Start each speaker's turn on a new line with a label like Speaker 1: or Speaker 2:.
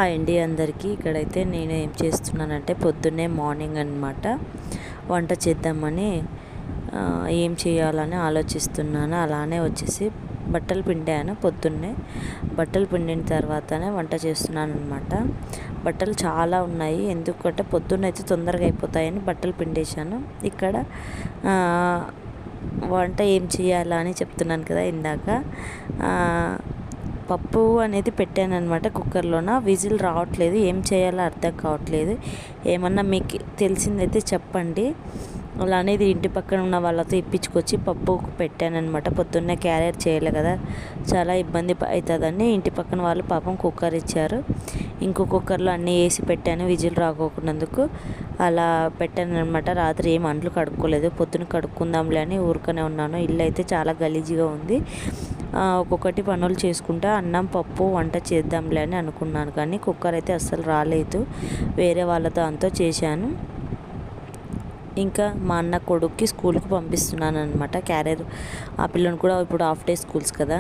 Speaker 1: Hi అండి అందరికీ. ఇక్కడైతే నేను ఏం చేస్తున్నానంటే పొద్దున్నే మార్నింగ్ అనమాట వంట చేద్దామని ఏం చేయాలని ఆలోచిస్తున్నాను. అలానే వచ్చేసి బట్టలు పిండాను. పొద్దున్నే బట్టలు పిండిన తర్వాతనే వంట చేస్తున్నాను అనమాట. బట్టలు చాలా ఉన్నాయి, ఎందుకంటే పొద్దున్నైతే తొందరగా అయిపోతాయని బట్టలు పిండేశాను. ఇక్కడ వంట ఏం చేయాలని చెప్తున్నాను కదా ఇందాక. పప్పు అనేది పెట్టాను అనమాట కుక్కర్లోన. విజిల్ రావట్లేదు, ఏం చేయాలో అర్థం కావట్లేదు. ఏమన్నా మీకు తెలిసిందైతే చెప్పండి. అలానే ఇది ఇంటి పక్కన ఉన్న వాళ్ళతో ఇప్పించుకొచ్చి పప్పు పెట్టానమాట. పొద్దున్నే క్యారియర్ చేయాలి కదా, చాలా ఇబ్బంది అవుతుందని ఇంటి పక్కన వాళ్ళు పాపం కుక్కర్ ఇచ్చారు. ఇంకో కుక్కర్లో అన్నీ వేసి పెట్టాను, విజిల్ రాకోకున్నందుకు అలా పెట్టాను అనమాట. రాత్రి ఏం అంట్లు కడుక్కోలేదు, పొద్దున కడుక్కుందాంలే అని ఊరుకనే ఉన్నాను. ఇల్లు అయితే చాలా గలీజ్గా ఉంది. ఒక్కొక్కటి పనులు చేసుకుంటా అన్నం పప్పు వంట చేద్దాంలే అని అనుకున్నాను, కానీ కుక్కర్ అయితే అస్సలు రాలేదు. వేరే వాళ్ళతో అంతా చేశాను. ఇంకా మా అన్న కొడుక్కి స్కూల్కి పంపిస్తున్నాను అనమాట క్యారియర్. ఆ పిల్లని కూడా ఇప్పుడు హాఫ్ డే స్కూల్స్ కదా.